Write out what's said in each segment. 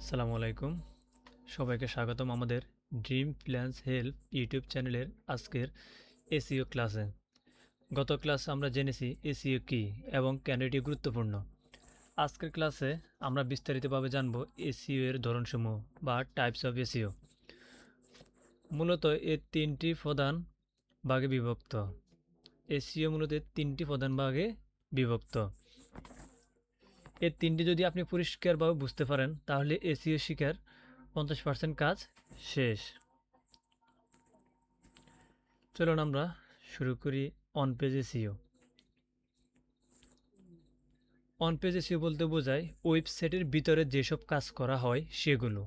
আসসালামু আলাইকুম। সবাইকে স্বাগতম আমাদের ড্রিম প্ল্যানস হেল্প ইউটিউব চ্যানেলের আজকের এসইও ক্লাসে। গত ক্লাসে আমরা জেনেছি এসইও কী এবং কেন এটি গুরুত্বপূর্ণ। আজকের ক্লাসে আমরা বিস্তারিতভাবে জানব এসইও এর ধরনসমূহ বা টাইপস অফ এসইও। মূলত এর তিনটি প্রধান ভাগে বিভক্ত। এসইও মূলত তিনটি প্রধান ভাগে বিভক্ত। এই তিনটি যদি আপনি পরিষ্কারভাবে বুঝতে পারেন তাহলে এসইও শিখার 50% কাজ শেষ। চলুন আমরা শুরু করি on page SEO. On page SEO বলতে বোঝায় ওয়েবসাইটের ভিতরে যেসব কাজ করা হয় সেগুলো।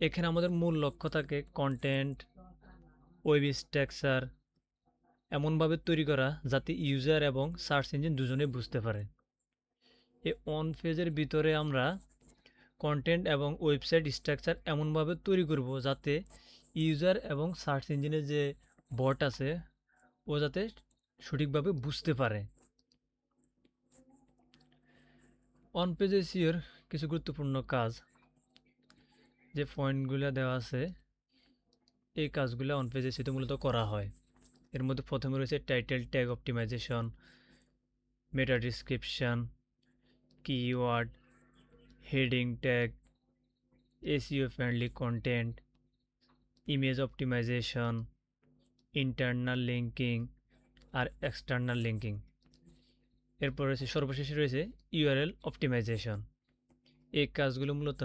এখানে আমাদের মূল লক্ষ্য থাকে কন্টেন্ট, ওয়েব স্ট্রাকচার এমনভাবে তৈরি করা যাতে ইউজার এবং সার্চ ইঞ্জিন দুজনেই বুঝতে পারে। এই অন পেজের ভিতরে আমরা কন্টেন্ট এবং ওয়েবসাইট স্ট্রাকচার এমনভাবে তৈরি করব যাতে ইউজার এবং সার্চ ইঞ্জিনের যে বট আছে ও যাতে সঠিকভাবে বুঝতে পারে। অন পেজ এসইওর কিছু গুরুত্বপূর্ণ কাজ যে পয়েন্টগুলো দেওয়া আছে, এই কাজগুলো অন পেজ এসইওতে মূলত করা হয়। এর মধ্যে প্রথমে রয়েছে title tag optimization, meta description, keyword, heading tag, SEO friendly content, image optimization, internal linking আর এক্সটার্নাল লিঙ্কিং। এরপর রয়েছে সর্বশেষে রয়েছে ইউআরএল অপটিমাইজেশন। এই কাজগুলো মূলত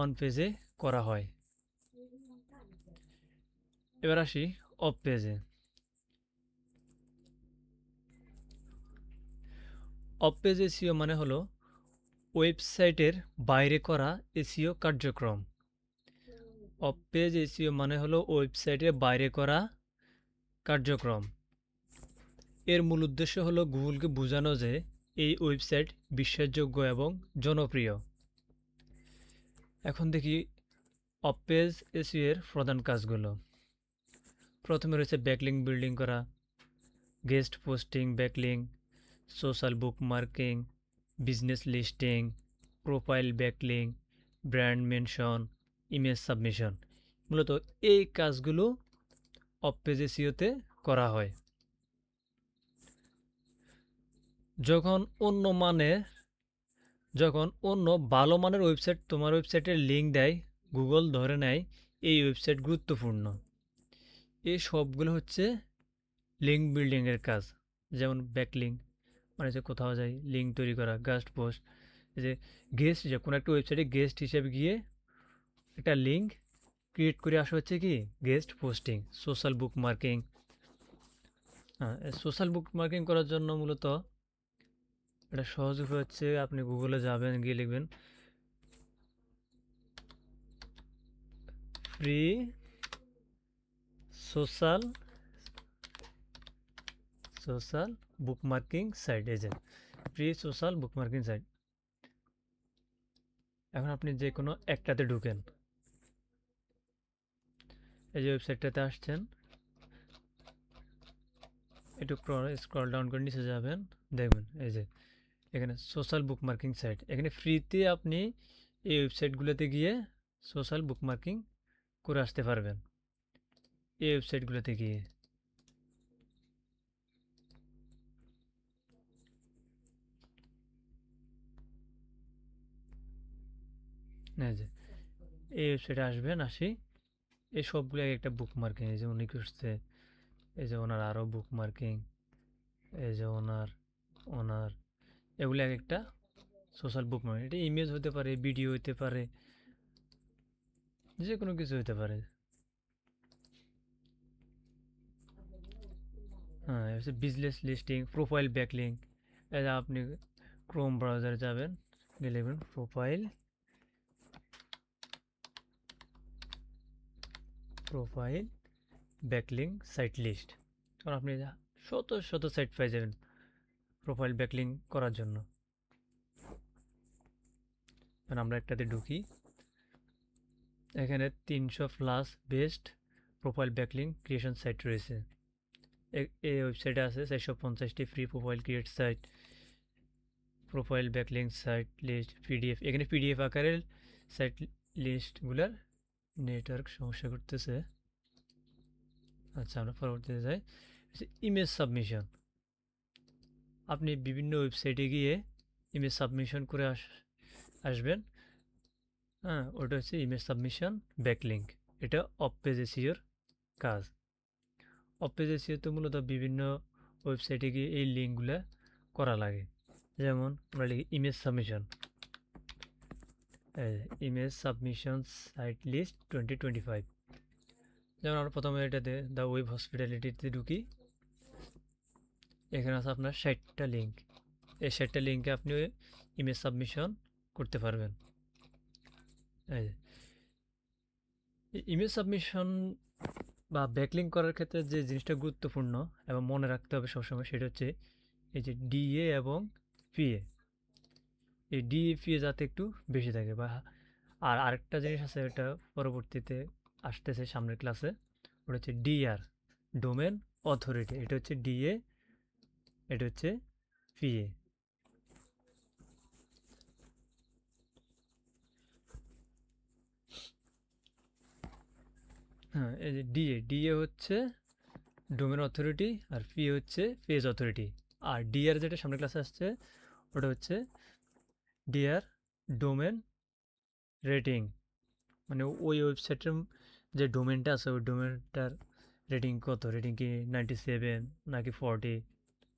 অন পেজে করা হয়। এবার আসি অফ পেজে। অফ পেজ এসইও মানে হলো ওয়েবসাইটের বাইরে করা এসইও কার্যক্রম। অফ পেজ এসইও মানে হলো ওয়েবসাইটের বাইরে করা কার্যক্রম। এর মূল উদ্দেশ্য হলো গুগলকে বোঝানো যে এই ওয়েবসাইট বিশ্বাসযোগ্য এবং জনপ্রিয়। এখন দেখি অফ পেজ এসইও এর প্রধান কাজগুলো। প্রথমে রয়েছে ব্যাকলিঙ্ক বিল্ডিং করা, guest posting backlink, social bookmarking, business listing, profile backlink, brand mention, image submission. মূলত এই কাজগুলো অফ পেজ এসইওতে করা হয়। যখন অন্য মানের যখন অন্য ভালো মানের ওয়েবসাইট তোমার ওয়েবসাইটের লিঙ্ক দেয়, গুগল ধরে নেয় এই ওয়েবসাইট গুরুত্বপূর্ণ। এই সবগুলো হচ্ছে লিঙ্ক বিল্ডিংয়ের কাজ। যেমন ব্যাকলিঙ্ক মানে যে কোথাও যায় লিঙ্ক তৈরি করা, গাস্ট পোস্ট, এই যে গেস্ট যে কোনো একটা ওয়েবসাইটে গেস্ট হিসেবে গিয়ে একটা লিঙ্ক ক্রিয়েট করে আসা হচ্ছে কি গেস্ট পোস্টিং। সোশ্যাল বুক মার্কিং, হ্যাঁ, সোশ্যাল বুক মার্কিং করার জন্য মূলত এটা সহজ উপায় হচ্ছে আপনি গুগলে যাবেন, গিয়ে লিখবেন ফ্রি সোশ্যাল সোশ্যাল বুক মার্কিং সাইট। এই যে ফ্রি সোশ্যাল বুক মার্কিং সাইট। এখন আপনি যে কোনো একটাতে ঢুকেন, এই যে ওয়েবসাইটটাতে আসছেন, একটু স্ক্রল ডাউন করে নিচে যাবেন, দেখবেন এই যে এখানে সোশ্যাল বুকমার্কিং সাইট। এখানে ফ্রিতে আপনি এই ওয়েবসাইটগুলোতে গিয়ে সোশ্যাল বুকমার্কিং করে আসতে পারবেন। এই ওয়েবসাইটগুলোতে গিয়ে এই যে এই ওয়েবসাইটে আসবেন, আসি এই সবগুলো একটা বুকমার্কিং। এই যে উনি করছে, এই যে ওনার আরও বুকমার্কিং, এই যে ওনার ওনার এগুলো এক একটা সোশ্যাল বুকমার্কিং। এটা ইমেজ হতে পারে, ভিডিও হতে পারে, যে কোনো কিছু হতে পারে। হ্যাঁ, হচ্ছে বিজনেস লিস্টিং, প্রোফাইল ব্যাকলিং। এই যে আপনি ক্রোম ব্রাউজারে যাবেন, গিয়ে লিখবেন প্রোফাইল ব্যাকলিং সাইট লিস্ট। কারণ আপনি শত শত সাইট পেয়ে যাবেন প্রোফাইল ব্যাকলিং করার জন্য। কারণ আমরা একটাতে ঢুকি, এখানে 300+ best profile backlink creation site রয়েছে। এই ওয়েবসাইটে আছে 450টি free profile create site. Profile backlink site list PDF, এখানে পিডিএফ আকারের সাইট লিস্টগুলার নেটওয়ার্ক সমস্যা করতেছে। আচ্ছা, আমরা পরবর্তীতে যাই। ইমেজ সাবমিশন, আপনি বিভিন্ন ওয়েবসাইটে গিয়ে ইমেজ সাবমিশন করে আসবেন। হ্যাঁ, ওটা হচ্ছে ইমেজ সাবমিশন ব্যাকলিঙ্ক। এটা অফ পেজ এসইওর কাজ। অফ পেজ এসইওতে মূলত বিভিন্ন ওয়েবসাইটে গিয়ে এই লিঙ্কগুলো করা লাগে। যেমন আমরা লিখি image submission, image submission site list 2025। যেমন আমরা প্রথমে এটাতে দ্য ওয়েব হসপিটালিটিতে ঢুকি। এখানে আছে আপনার 60টা লিঙ্ক। এই 60টা লিঙ্কে আপনি ইমেজ সাবমিশন করতে পারবেন। ইমেজ সাবমিশন বা ব্যাকলিঙ্ক করার ক্ষেত্রে যে জিনিসটা গুরুত্বপূর্ণ এবং মনে রাখতে হবে সবসময়, সেটা হচ্ছে এই যে ডিএ এবং পিএ। এই ডিএ পিএ যাতে একটু বেশি থাকে। বা আর আরেকটা জিনিস আছে, এটা পরবর্তীতে আসতেছে সামনের ক্লাসে, ওটা হচ্ছে ডিআর, ডোমেন অথরিটি। এটা হচ্ছে ডিএ, এটা হচ্ছে পিএ। হ্যাঁ, এই যে ডিএ হচ্ছে ডোমেন অথরিটি, আর পি হচ্ছে পেজ অথরিটি। আর ডিআর যেটা সামনের ক্লাসে আসছে, ওটা হচ্ছে ডিআর ডোমেন রেটিং। মানে ওই ওয়েবসাইটের যে ডোমেনটা আছে, ওই ডোমেনটার রেটিং কত, রেটিং কি 97 নাকি 40,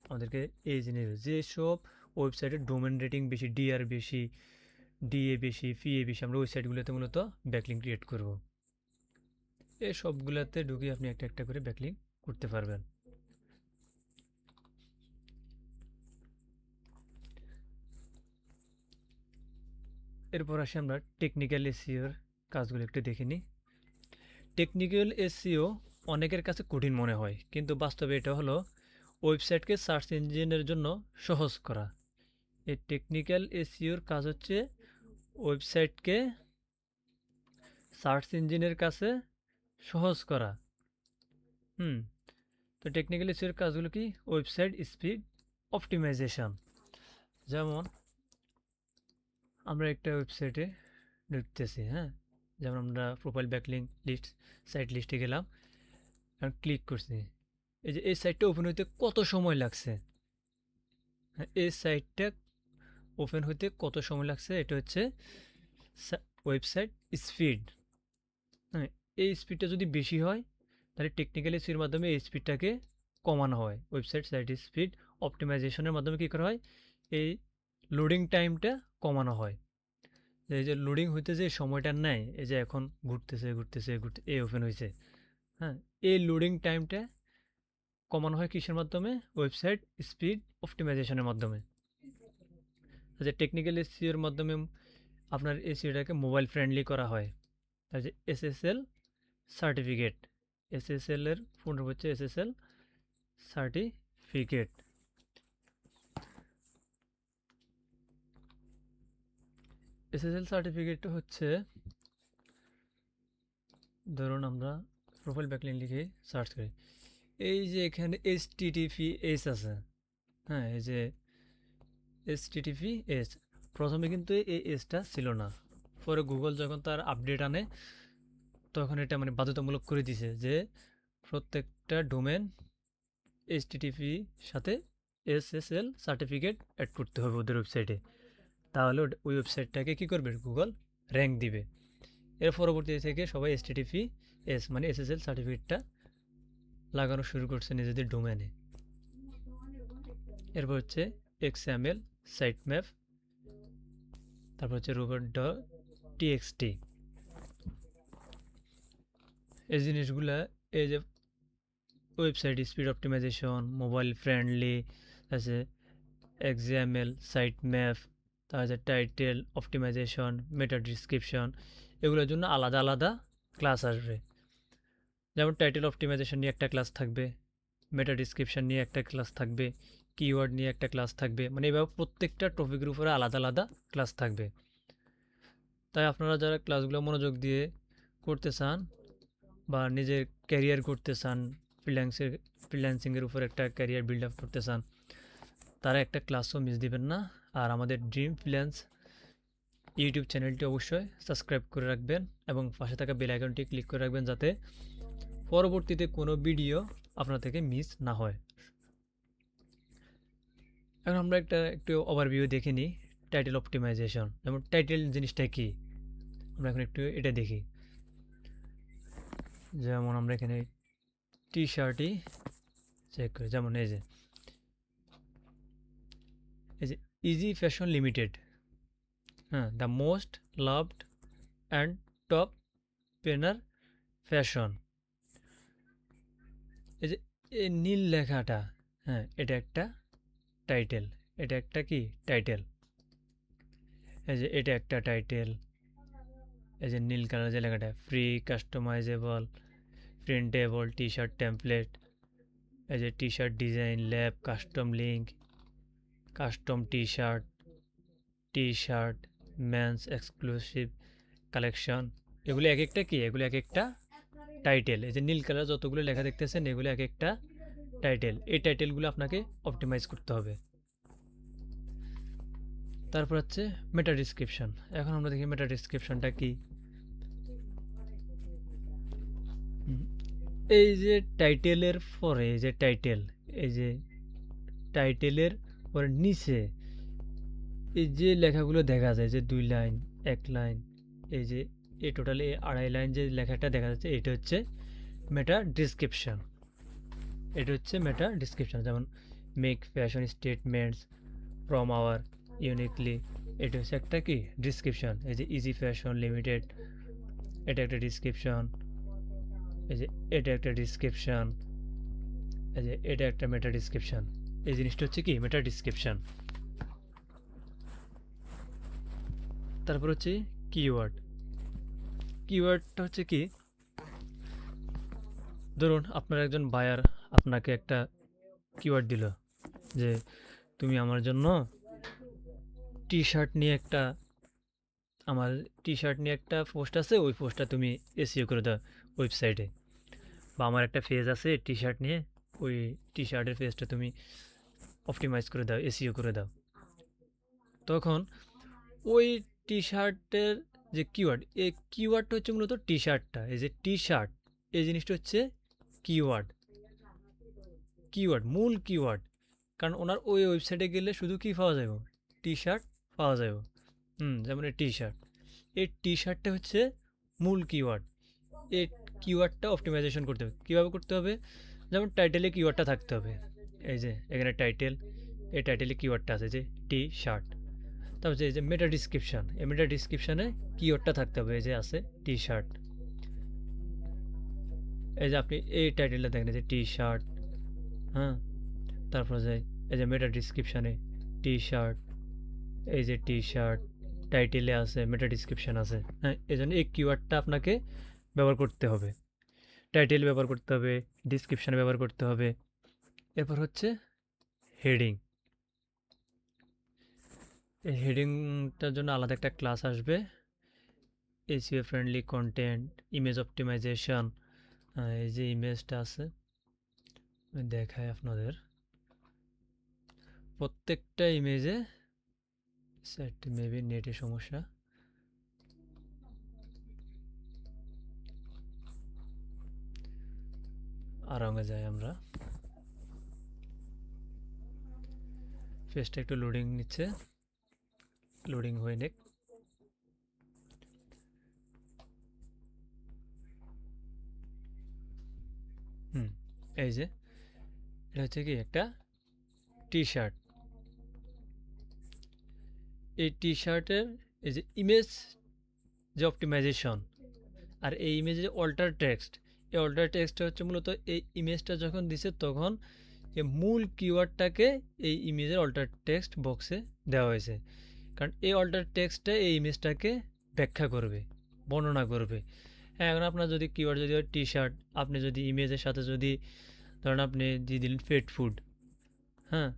আমাদেরকে এই জিনিস যেসব ওয়েবসাইটের ডোমেন রেটিং বেশি, ডিআর বেশি, ডিএ বেশি, পিএ বেশি, আমরা ওই সাইটগুলোতে মূলত ব্যাকলিঙ্ক ক্রিয়েট করব। এই সবগুলোতে ঢুকে আপনি একটা একটা করে ব্যাকলিঙ্ক করতে পারবেন। এরপর আসি আমরা টেকনিক্যাল এসইওর কাজগুলো একটু দেখে নিই। টেকনিক্যাল এসইও অনেকের কাছে কঠিন মনে হয়, কিন্তু বাস্তবে এটা হলো ওয়েবসাইটকে সার্চ ইঞ্জিনের জন্য সহজ করা। এই টেকনিক্যাল এসইওর কাজ হচ্ছে ওয়েবসাইটকে সার্চ ইঞ্জিনের কাছে সহজ করা। তো টেকনিক্যাল এসইওর কাজগুলো কি? Website speed optimization. যেমন আমরা একটা ওয়েবসাইটে ঢুকতেছি, হ্যাঁ, যেমন আমরা প্রোফাইল ব্যাকলিঙ্ক লিস্ট সাইট লিস্টে গেলাম, ক্লিক করছি। এই যে এই সাইটটা ওপেন হইতে কত সময় লাগছে, হ্যাঁ, এই সাইটটা ওপেন হইতে কত সময় লাগছে, এটা হচ্ছে ওয়েবসাইট স্পিড। হ্যাঁ, এই স্পিডটা যদি বেশি হয়, তাহলে টেকনিক্যাল ইস্যুর মাধ্যমে এই স্পিডটাকে কমানো হয়। ওয়েবসাইট সাইট স্পিড অপটিমাইজেশনের মাধ্যমে কী করা হয়, এই লোডিং টাইমটা কমানো হয়। এই যে লোডিং হইতে যে সময়টা নেয়, এই যে এখন ঘুরতেছে ঘুরতেছে ঘুরতে এই ওপেন হয়েছে, হ্যাঁ, এই লোডিং টাইমটা কমানো হয় কিসের মাধ্যমে? ওয়েবসাইট স্পিড অপটিমাইজেশনের মাধ্যমে। যে টেকনিক্যাল এসইওর মাধ্যমে আপনার এসইওটাকে মোবাইল ফ্রেন্ডলি করা হয়। তার যে এসএসএল সার্টিফিকেট, এসএসএল এর পূর্ণ হচ্ছে এসএসএল সার্টিফিকেট। এসএসএল সার্টিফিকেট হচ্ছে, ধরুন আমরা প্রোফাইল ব্যাকলিঙ্ক লিখে সার্চ করি, এই যে এখানে HTTPS আছে, হ্যাঁ, এই যে HTTPS, প্রথমে কিন্তু এই এসটা ছিল না, পরে গুগল যখন তার আপডেট আনে তখন এটা মানে বাধ্যতামূলক করে দিছে যে প্রত্যেকটা ডোমেন HTTP সাথে SSL সার্টিফিকেট অ্যাড করতে হবে ওদের ওয়েবসাইটে, তাহলে ওই ওয়েবসাইটটাকে কী করবে, গুগল র্যাঙ্ক দিবে। এর পরবর্তী থেকে সবাই HTTPS মানে SSL সার্টিফিকেটটা লাগানো শুরু করছে নিজেদের ডোমেনে। এরপর হচ্ছে XML সাইট ম্যাপ, তারপর হচ্ছে robot.txt। এই জিনিসগুলা, এই যে website speed optimization, mobile friendly আছে, XML সাইট ম্যাপ, তারপর টাইটেল অপটিমাইজেশন, মেটা ডিসক্রিপশন, এগুলোর জন্য আলাদা আলাদা ক্লাস আসবে। যেমন টাইটেল অপটিমাইজেশন নিয়ে একটা ক্লাস থাকবে, মেটা ডিসক্রিপশন নিয়ে একটা ক্লাস থাকবে, কিওয়ার্ড নিয়ে একটা ক্লাস থাকবে, মানে এভাবে প্রত্যেকটা টপিকের উপরে আলাদা আলাদা ক্লাস থাকবে। তাই আপনারা যারা ক্লাসগুলো মনোযোগ দিয়ে করতে চান বা নিজের ক্যারিয়ার করতে চান, ফ্রিল্যান্সিংয়ের উপর একটা ক্যারিয়ার বিল্ড আপ করতে চান, তারা একটা ক্লাসও মিস দিবেন না। আর আমাদের ড্রিম ফ্রিল্যান্স ইউটিউব চ্যানেলটি অবশ্যই সাবস্ক্রাইব করে রাখবেন এবং পাশে থাকা বেল আইকনটি ক্লিক করে রাখবেন যাতে পরবর্তীতে কোনো ভিডিও আপনার থেকে মিস না হয়। এখন আমরা একটু ওভারভিউ দেখে নিই টাইটেল অপটিমাইজেশন। যেমন টাইটেল জিনিসটা কি, আমরা এখন একটু এটা দেখি। যেমন আমরা এখানে টি শার্টই চেক করি, যেমন এই যে ইজি ফ্যাশন লিমিটেড, হ্যাঁ, the most loved and top পেনার ফ্যাশন। এই যে এই নীল লেখাটা, হ্যাঁ, এটা একটা টাইটেল। এটা একটা কি টাইটেল, এই যে এটা একটা টাইটেল। এই যে নীল কালার যে লেখাটা, free customizable printable T shirt template. এই যে T shirt design lab, custom link, custom T shirt men's exclusive collection. এগুলো এক একটা কি, এগুলো এক একটা টাইটেল। এই যে নীল কালার যতগুলো লেখা দেখতেছেন এগুলো এক একটা টাইটেল। এই টাইটেলগুলো আপনাকে অপটিমাইজ করতে হবে। তারপর হচ্ছে মেটা ডিসক্রিপশন। এখন আমরা দেখি মেটা ডিসক্রিপশনটা কি। এই যে টাইটেলের পরে, এই যে টাইটেল, এই যে টাইটেলের পরে নিচে এই যে লেখাগুলো দেখা যায়, যে 2 লাইন, 1 লাইন, এই যে এই টোটালি 2.5 লাইন যে লেখাটা দেখা যাচ্ছে, এটা হচ্ছে মেটা ডিসক্রিপশন। এটা হচ্ছে মেটা ডিসক্রিপশন। যেমন make fashion statements from our uniquely, এটা হচ্ছে একটা কি ডিসক্রিপশন। এই যে ইজি ফ্যাশন লিমিটেড, এটা একটা ডিসক্রিপশন। এই যে এটা একটা ডিসক্রিপশন। এই যে এটা একটা মেটা ডিসক্রিপশন। এই জিনিসটা হচ্ছে কি মেটা ডিসক্রিপশন। তারপর হচ্ছে কিওয়ার্ড। কিওয়ার্ডটা হচ্ছে কি, ধরুন আপনার একজন বায়ার আপনাকে একটা কিওয়ার্ড দিল যে তুমি আমার জন্য টি শার্ট নিয়ে একটা, আমার টি শার্ট নিয়ে একটা পোস্ট আছে, ওই পোস্টটা তুমি এসইও করে দাও ওয়েবসাইটে। বা আমার একটা পেজ আছে টি শার্ট নিয়ে, ওই টি শার্টের পেজটা তুমি অপটিমাইজ করে দাও, এসইও করে দাও। তখন ওই টি শার্টের যে কিওয়ার্ড, এই কিওয়ার্ডটা হচ্ছে মূলত টি শার্টটা। এই যে টি শার্ট, এই জিনিসটা হচ্ছে কিওয়ার্ড। কিওয়ার্ড মূল কিওয়ার্ড। কারণ ওনার ওই ওয়েবসাইটে গেলে শুধু কি পাওয়া যাবে, টি শার্ট পাওয়া যাবে। যেমন এই টি শার্ট, এই টি শার্টটা হচ্ছে মূল কিওয়ার্ড। এই কিওয়ার্ডটা অপটিমাইজেশন করতে হবে। কীভাবে করতে হবে, যেমন টাইটেলে কিওয়ার্ডটা থাকতে হবে। এই যে এখানে টাইটেল, এই টাইটেলে কিওয়ার্ডটা আছে যে টি শার্ট। তারপর এই যে মেটা ডিসক্রিপশান, এই মেটা ডিসক্রিপশানে কিওয়ার্ডটা থাকতে হবে, এই যে আছে টি শার্ট। এই যে আপনি এই টাইটেলটা দেখেন, এই যে টি শার্ট, হ্যাঁ। তারপর যে এই যে মেটা ডিসক্রিপশানে টি শার্ট, এই যে টি শার্ট টাইটেলে আছে, মেটা ডিসক্রিপশান আছে, হ্যাঁ। এই জন্য এই কিওয়ার্ডটা আপনাকে ব্যবহার করতে হবে। টাইটেল ব্যবহার করতে হবে, ডিসক্রিপশান ব্যবহার করতে হবে। এরপর হচ্ছে হেডিং। এই হেডিংটার জন্য আলাদা একটা ক্লাস আসবে, SEO friendly content, image optimization. এই যে ইমেজটা আছে, আমি দেখাই আপনাদের। প্রত্যেকটা ইমেজে সেট, মেবি নেটের সমস্যা, আরামে যাই আমরা। পেজটা একটু লোডিং নিচ্ছে, লোডিং হয়ে নিক। এই যে এটা হচ্ছে কি একটা টি শার্ট। এই টি শার্টের এই যে ইমেজ যে অপটিমাইজেশন, আর এই ইমেজে অল্টার টেক্সট, এই অল্টার টেক্সটটা হচ্ছে মূলত এই ইমেজটা যখন দিছে তখন এই মূল কিওয়ার্ডটাকে এই ইমেজের অল্টার টেক্সট বক্সে দেওয়া হয়েছে। কারণ এই অল্টার টেক্সটটা এই ইমেজটাকে ব্যাখ্যা করবে, বর্ণনা করবে। হ্যাঁ, এখন আপনার যদি কিওয়ার্ড যদি হয় টি শার্ট, আপনি যদি ইমেজের সাথে যদি ধরেন আপনি দিয়ে দিলেন পেট ফুড, হ্যাঁ,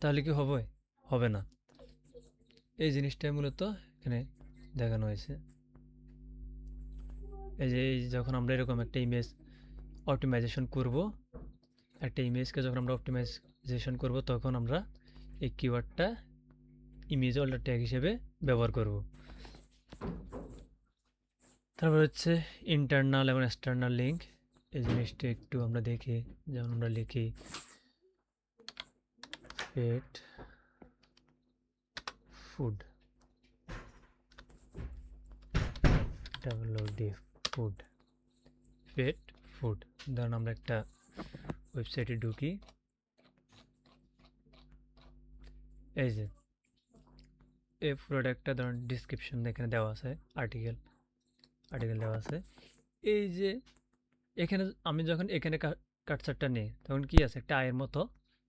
তাহলে কি হবে? হবে না। এই জিনিসটাই মূলত এখানে দেখানো হয়েছে। এই যে যখন আমরা এরকম একটা ইমেজ অপটিমাইজেশন করব, একটা ইমেজকে যখন আমরা অপটিমাইজেশন করব তখন আমরা এই কিওয়ার্ডটা ইমেজ অল্টার ট্যাগ হিসেবে ব্যবহার করব। তারপর হচ্ছে ইন্টারনাল এবং এক্সটার্নাল লিঙ্ক। এই জিনিসটা একটু আমরা দেখি, যেমন আমরা লিখি pet food, WD food, pet food. ধরুন আমরা একটা ওয়েবসাইটে ঢুকি, এই যে এই পুরোটা একটা ধরুন ডিসক্রিপশন এখানে দেওয়া আছে, আর্টিকেল দেওয়া আছে। এই যে এখানে আমি যখন এখানে কার্সারটা নিই তখন কি আছে, একটা আয়ের মতো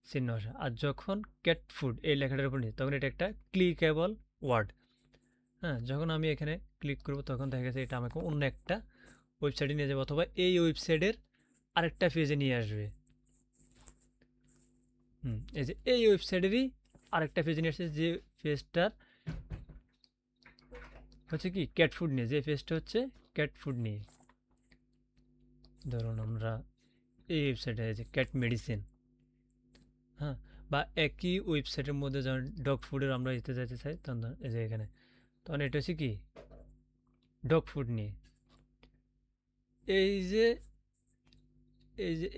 চিহ্ন আসে। আর যখন ক্যাট ফুড এই লেখাটার উপর নিই তখন এটা একটা ক্লিকেবল ওয়ার্ড। হ্যাঁ, যখন আমি এখানে ক্লিক করব তখন দেখা গেছে এটা আমাকে অন্য একটা ওয়েবসাইটে নিয়ে যাবে, অথবা এই ওয়েবসাইটের আরেকটা পেজে নিয়ে আসবে। এই যে এই ওয়েবসাইটেরই আরেকটা পেজে নিয়ে আসছে, যে পেজটার হচ্ছে কি ক্যাট ফুড নিয়ে, যে পেজটা হচ্ছে ক্যাট ফুড নিয়ে। ধরুন আমরা এই ওয়েবসাইটে আছে ক্যাট মেডিসিন, হ্যাঁ, বা একই ওয়েবসাইটের মধ্যে যেমন ডগ ফুডের আমরা যেতে যেতে চাই, তখন এই যে এখানে, তখন এটা হচ্ছে কি ডগ ফুড নিয়ে। এই যে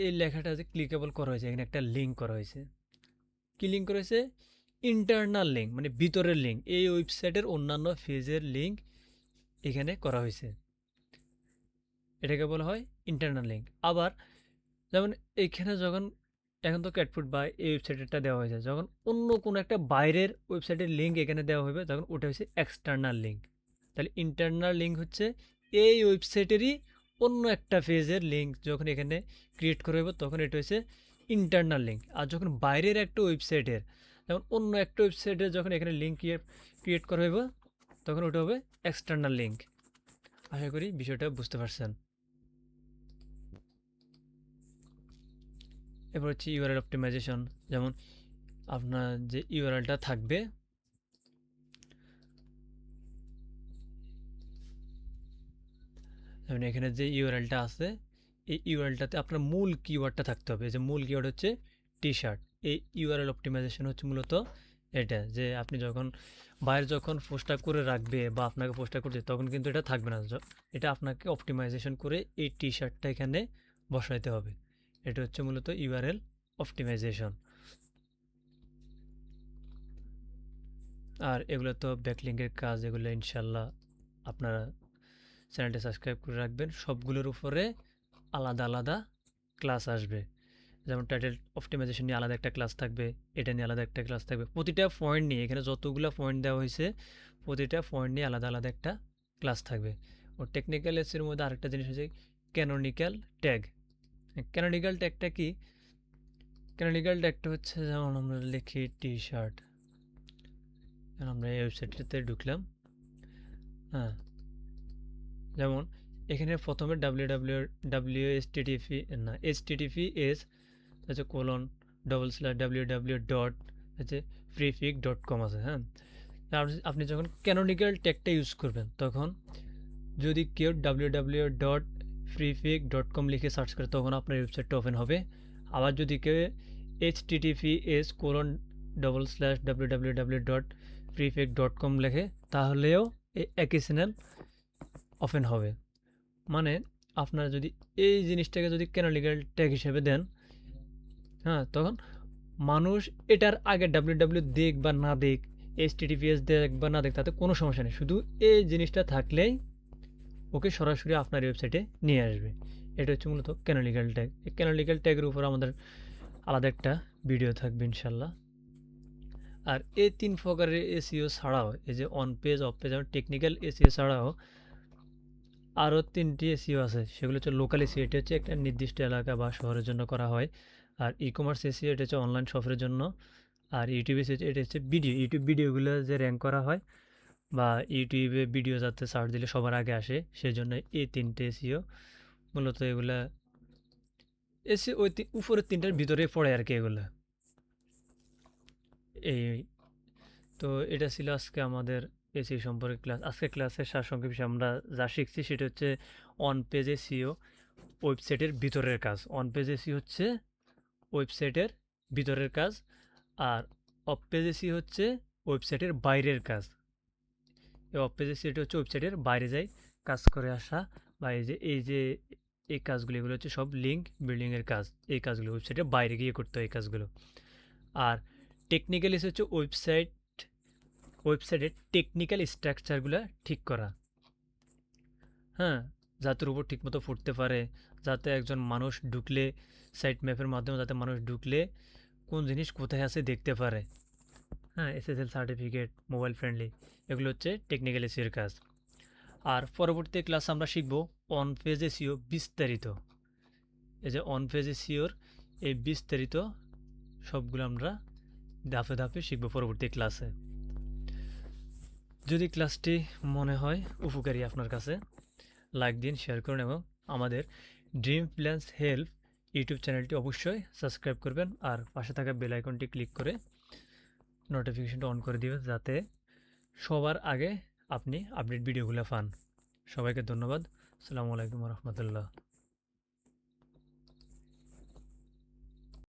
এই লেখাটা যে ক্লিকেবল করা হয়েছে, এখানে একটা লিঙ্ক করা হয়েছে। কি লিঙ্ক করা হয়েছে? ইন্টারনাল লিঙ্ক, মানে ভিতরের লিঙ্ক, এই ওয়েবসাইটের অন্যান্য পেজের লিঙ্ক এখানে করা হয়েছে। এটাকে বলা হয় ইন্টারনাল লিঙ্ক। আবার যেমন এইখানে যখন এখন তো ক্যাটফুড বা এই ওয়েবসাইটটা দেওয়া হয়েছে, যখন অন্য কোনো একটা বাইরের ওয়েবসাইটের লিঙ্ক এখানে দেওয়া হবে তখন ওটা হচ্ছে এক্সটার্নাল লিঙ্ক। তাহলে ইন্টারনাল লিঙ্ক হচ্ছে এই ওয়েবসাইটেরই অন্য একটা পেজের লিঙ্ক যখন এখানে ক্রিয়েট করা হবে তখন এটা হচ্ছে ইন্টারনাল লিঙ্ক। আর যখন বাইরের একটা ওয়েবসাইটের, যেমন অন্য একটা ওয়েবসাইটের যখন এখানে লিঙ্ক ক্রিয়েট করা হবে তখন ওটা হবে এক্সটার্নাল লিঙ্ক। আশা করি বিষয়টা বুঝতে পারছেন। এরপর হচ্ছে ইউআরএল অপটিমাইজেশন। যেমন আপনার যে ইউআরএলটা থাকবে, যেমন এখানে যে ইউআরএলটা আছে এই ইউআরএলটাতে আপনার মূল কিওয়ার্ডটা থাকতে হবে। যে মূল কিওয়ার্ড হচ্ছে টি শার্ট। এই ইউআরএল অপটিমাইজেশন হচ্ছে মূলত এটা, যে আপনি যখন বাইরে যখন পোস্টটা করে রাখবে বা আপনাকে পোস্টটা করছে তখন কিন্তু এটা থাকবে না, এটা আপনাকে অপটিমাইজেশন করে এই টি শার্টটা এখানে বসাইতে হবে। এটা হচ্ছে মূলত ইউআরএল অপটিমাইজেশন। আর এগুলো তো ব্যাকলিঙ্কের কাজ, এগুলো ইনশাল্লাহ আপনারা চ্যানেলটা সাবস্ক্রাইব করে রাখবেন। সবগুলোর উপরে আলাদা আলাদা ক্লাস আসবে। যেমন টাইটেল অপটিমাইজেশন নিয়ে আলাদা একটা ক্লাস থাকবে, এটা নিয়ে আলাদা একটা ক্লাস থাকবে। প্রতিটা পয়েন্ট নিয়ে, এখানে যতগুলো পয়েন্ট দেওয়া হয়েছে প্রতিটা পয়েন্ট নিয়ে আলাদা আলাদা একটা ক্লাস থাকবে। ও টেকনিক্যাল এসের মধ্যে আরেকটা জিনিস হচ্ছে ক্যানোনিক্যাল ট্যাগ। ক্যানোনিক্যাল ট্যাগটা কি? ক্যানোনিক্যাল ট্যাগটা হচ্ছে যেমন আমরা লিখি টি শার্ট, আমরা এই ওয়েবসাইটটাতে ঢুকলাম, হ্যাঁ, যেমন এখানে প্রথমে https হচ্ছে :/www.freepik.com আছে, হ্যাঁ। আপনি যখন ক্যানোনিক্যাল ট্যাগটা ইউজ করবেন তখন যদি কেউ www.freepik.com লিখে সার্চ করে তখন আপনার ওয়েবসাইটটা ওপেন হবে। আবার যদি কেউ https://www.freepik.com লেখে তাহলেও এই একই চ্যানেল ওপেন হবে। মানে আপনারা যদি এই জিনিসটাকে যদি ক্যানোনিক্যাল ট্যাগ হিসেবে দেন, হ্যাঁ, তখন মানুষ এটার আগে www দিক বা না দিক, https দেখ বা না দেখ, তাতে কোনো সমস্যা নেই। শুধু এই জিনিসটা থাকলেই ওকে সরাসরি আপনার ওয়েবসাইটে নিয়ে আসবে। এটা হচ্ছে মূলত ক্যানোনিক্যাল ট্যাগ। এই ক্যানোনিক্যাল ট্যাগের উপর আমাদের আলাদা একটা ভিডিও থাকবে ইনশাল্লাহ। আর এই ৩ প্রকারের এসইও ছাড়াও, এই যে অন পেজ, অফ পেজ, এবং টেকনিক্যাল এসইও ছাড়াও আরও ৩টি এসইও আছে। সেগুলো হচ্ছে লোকাল এসইও, এটা হচ্ছে একটা নির্দিষ্ট এলাকা বা শহরের জন্য করা হয়। আর ই কমার্স এসইও, এটা হচ্ছে অনলাইন শপের জন্য। আর ইউটিউব এসইও, এটা হচ্ছে ইউটিউব ভিডিওগুলো যে র্যাঙ্ক করা হয় বা ইউটিউবে ভিডিও যাতে সার্চ দিলে সবার আগে আসে, সেই জন্য এই ৩টে এসইও মূলত। এগুলা এসইও ওই উপরের ৩টার ভিতরে পড়ে আর কি এগুলা। এই তো এটা ছিল আজকে আমাদের এসইও সম্পর্কে ক্লাস। আজকে ক্লাসের সারসংক্ষেপ হিসেবে আমরা যা শিখছি সেটা হচ্ছে অন পেজ এসইও, ওয়েবসাইটের ভিতরের কাজ। অন পেজ এসইও হচ্ছে ওয়েবসাইটের ভিতরের কাজ, আর অফ পেজ এসইও হচ্ছে ওয়েবসাইটের বাইরের কাজ। এই অফ পেজ এসইওটা হচ্ছে ওয়েবসাইটের বাইরে যাই কাজ করে আসা, বা এই যে এই কাজগুলো, এগুলো হচ্ছে সব লিঙ্ক বিল্ডিংয়ের কাজ। এই কাজগুলো ওয়েবসাইটের বাইরে গিয়ে করতে হয় এই কাজগুলো। আর টেকনিক্যাল এসে হচ্ছে ওয়েবসাইটের টেকনিক্যাল স্ট্রাকচারগুলো ঠিক করা, হ্যাঁ, যাতে উপর ঠিকমতো ফুটতে পারে, যাতে একজন মানুষ ঢুকলে সাইট ম্যাপের মাধ্যমে যাতে মানুষ ঢুকলে কোন জিনিস কোথায় আছে দেখতে পারে, হ্যাঁ, এসএসএল সার্টিফিকেট, মোবাইল ফ্রেন্ডলি, এগুলো হচ্ছে টেকনিক্যাল এসইওর কাজ। আর পরবর্তী ক্লাস আমরা শিখব অন পেজ এসইও বিস্তারিত। এই যে অন পেজ এসইওর এই বিস্তারিত সবগুলো আমরা ধাপে ধাপে শিখব পরবর্তী ক্লাসে। যদি ক্লাসটি মনে হয় উপকারী আপনার কাছে, লাইক দিন, শেয়ার করুন এবং আমাদের ড্রিম প্ল্যানস হেল্প ইউটিউব চ্যানেলটি অবশ্যই সাবস্ক্রাইব করবেন, আর পাশে থাকা বেল আইকনটি ক্লিক করে নোটিফিকেশনটা অন করে দিবেন, যাতে সবার আগে আপনি আপডেট ভিডিওগুলো পান। সবাইকে ধন্যবাদ। আসসালামু আলাইকুম রহমতুল্লাহ।